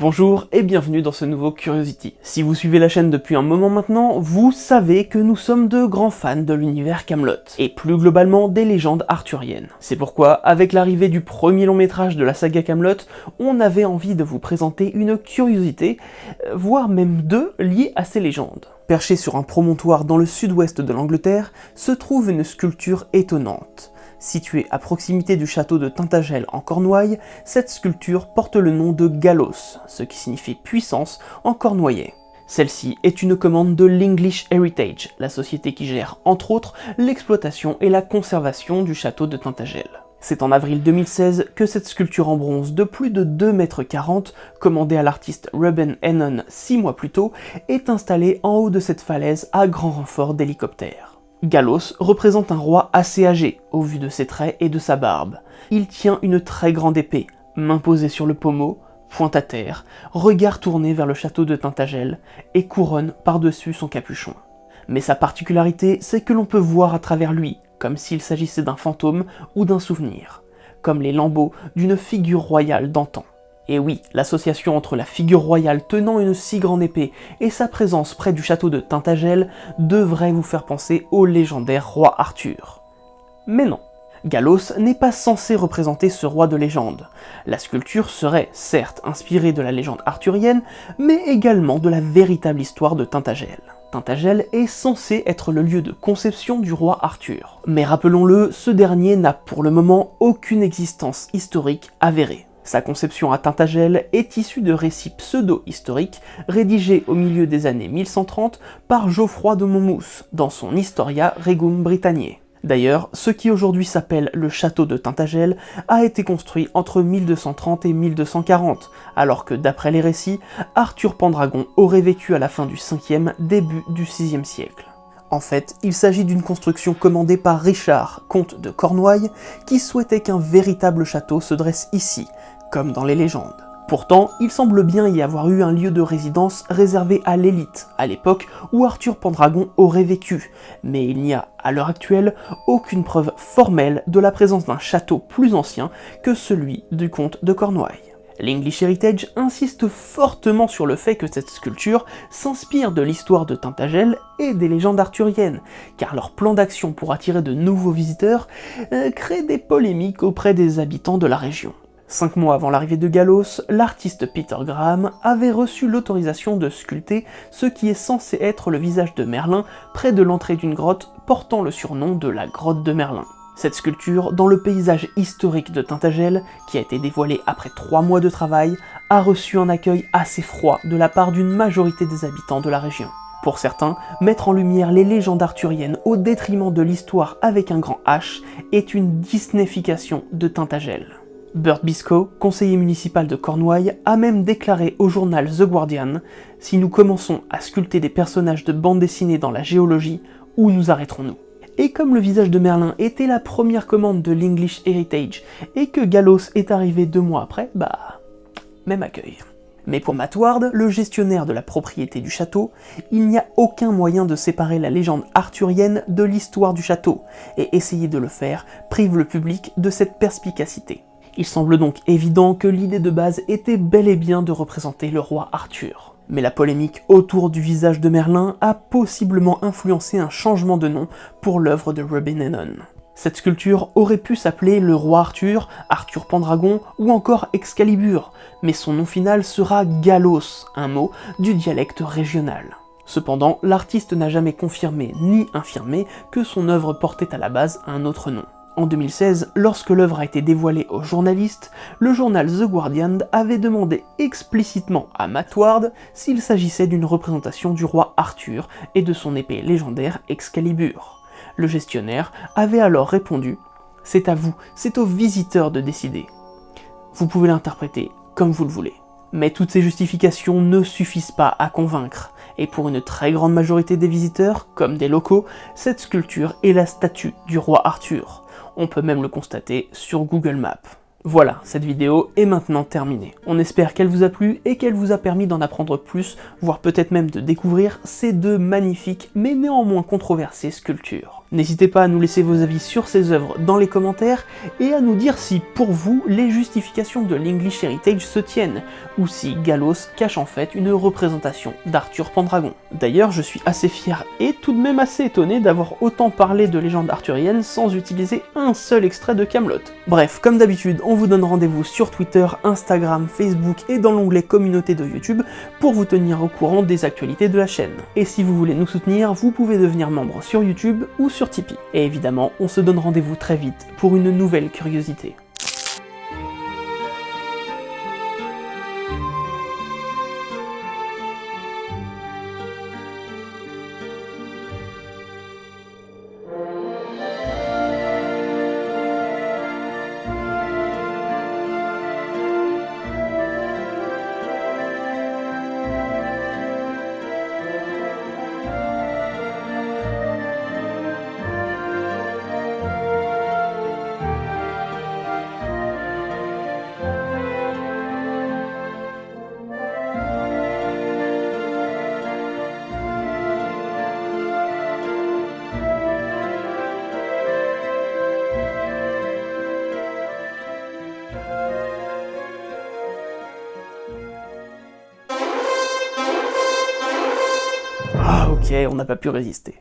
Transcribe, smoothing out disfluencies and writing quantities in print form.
Bonjour et bienvenue dans ce nouveau Curiosity. Si vous suivez la chaîne depuis un moment maintenant, vous savez que nous sommes de grands fans de l'univers Camelot, et plus globalement des légendes arthuriennes. C'est pourquoi, avec l'arrivée du premier long métrage de la saga Camelot, on avait envie de vous présenter une curiosité, voire même deux, liées à ces légendes. Perchée sur un promontoire dans le sud-ouest de l'Angleterre, se trouve une sculpture étonnante. Située à proximité du château de Tintagel en Cornouailles, cette sculpture porte le nom de Galos, ce qui signifie puissance en cornouaillais. Celle-ci est une commande de l'English Heritage, la société qui gère entre autres l'exploitation et la conservation du château de Tintagel. C'est en avril 2016 que cette sculpture en bronze de plus de 2,40 m, commandée à l'artiste Ruben Hennon 6 mois plus tôt, est installée en haut de cette falaise à grand renfort d'hélicoptères. Galos représente un roi assez âgé, au vu de ses traits et de sa barbe. Il tient une très grande épée, main posée sur le pommeau, pointe à terre, regard tourné vers le château de Tintagel, et couronne par-dessus son capuchon. Mais sa particularité, c'est que l'on peut voir à travers lui, comme s'il s'agissait d'un fantôme ou d'un souvenir, comme les lambeaux d'une figure royale d'antan. Et oui, l'association entre la figure royale tenant une si grande épée et sa présence près du château de Tintagel devrait vous faire penser au légendaire roi Arthur. Mais non, Galos n'est pas censé représenter ce roi de légende. La sculpture serait certes inspirée de la légende arthurienne, mais également de la véritable histoire de Tintagel. Tintagel est censé être le lieu de conception du roi Arthur. Mais rappelons-le, ce dernier n'a pour le moment aucune existence historique avérée. Sa conception à Tintagel est issue de récits pseudo-historiques rédigés au milieu des années 1130 par Geoffroy de Monmouth dans son Historia Regum Britanniae. D'ailleurs, ce qui aujourd'hui s'appelle le château de Tintagel a été construit entre 1230 et 1240, alors que d'après les récits, Arthur Pendragon aurait vécu à la fin du 5e, début du 6e siècle. En fait, il s'agit d'une construction commandée par Richard, comte de Cornouailles, qui souhaitait qu'un véritable château se dresse ici, comme dans les légendes. Pourtant, il semble bien y avoir eu un lieu de résidence réservé à l'élite, à l'époque où Arthur Pendragon aurait vécu, mais il n'y a, à l'heure actuelle, aucune preuve formelle de la présence d'un château plus ancien que celui du comte de Cornouailles. L'English Heritage insiste fortement sur le fait que cette sculpture s'inspire de l'histoire de Tintagel et des légendes arthuriennes, car leur plan d'action pour attirer de nouveaux visiteurs crée des polémiques auprès des habitants de la région. 5 mois avant l'arrivée de Galos, l'artiste Peter Graham avait reçu l'autorisation de sculpter ce qui est censé être le visage de Merlin près de l'entrée d'une grotte portant le surnom de la grotte de Merlin. Cette sculpture, dans le paysage historique de Tintagel, qui a été dévoilée après 3 mois de travail, a reçu un accueil assez froid de la part d'une majorité des habitants de la région. Pour certains, mettre en lumière les légendes arthuriennes au détriment de l'histoire avec un grand H est une disneyfication de Tintagel. Burt Biscoe, conseiller municipal de Cornouailles, a même déclaré au journal The Guardian « Si nous commençons à sculpter des personnages de bande dessinée dans la géologie, où nous arrêterons-nous » Et comme le visage de Merlin était la première commande de l'English Heritage, et que Galos est arrivé 2 mois après, même accueil. Mais pour Matt Ward, le gestionnaire de la propriété du château, il n'y a aucun moyen de séparer la légende arthurienne de l'histoire du château, et essayer de le faire prive le public de cette perspicacité. Il semble donc évident que l'idée de base était bel et bien de représenter le roi Arthur. Mais la polémique autour du visage de Merlin a possiblement influencé un changement de nom pour l'œuvre de Ruben Hennon. Cette sculpture aurait pu s'appeler le roi Arthur, Arthur Pendragon ou encore Excalibur, mais son nom final sera Galos, un mot du dialecte régional. Cependant, l'artiste n'a jamais confirmé ni infirmé que son œuvre portait à la base un autre nom. En 2016, lorsque l'œuvre a été dévoilée aux journalistes, le journal The Guardian avait demandé explicitement à Matt Ward s'il s'agissait d'une représentation du roi Arthur et de son épée légendaire Excalibur. Le gestionnaire avait alors répondu « C'est à vous, c'est aux visiteurs de décider. Vous pouvez l'interpréter comme vous le voulez. » Mais toutes ces justifications ne suffisent pas à convaincre, et pour une très grande majorité des visiteurs, comme des locaux, cette sculpture est la statue du roi Arthur. On peut même le constater sur Google Maps. Voilà, cette vidéo est maintenant terminée. On espère qu'elle vous a plu et qu'elle vous a permis d'en apprendre plus, voire peut-être même de découvrir ces deux magnifiques mais néanmoins controversées sculptures. N'hésitez pas à nous laisser vos avis sur ces œuvres dans les commentaires et à nous dire si, pour vous, les justifications de l'English Heritage se tiennent, ou si Gallos cache en fait une représentation d'Arthur Pendragon. D'ailleurs, je suis assez fier et tout de même assez étonné d'avoir autant parlé de légendes arthuriennes sans utiliser un seul extrait de Kaamelott. Bref, comme d'habitude, on vous donne rendez-vous sur Twitter, Instagram, Facebook et dans l'onglet communauté de YouTube pour vous tenir au courant des actualités de la chaîne. Et si vous voulez nous soutenir, vous pouvez devenir membre sur YouTube ou sur Tipeee. Et évidemment, on se donne rendez-vous très vite pour une nouvelle curiosité. Ah ok, on n'a pas pu résister.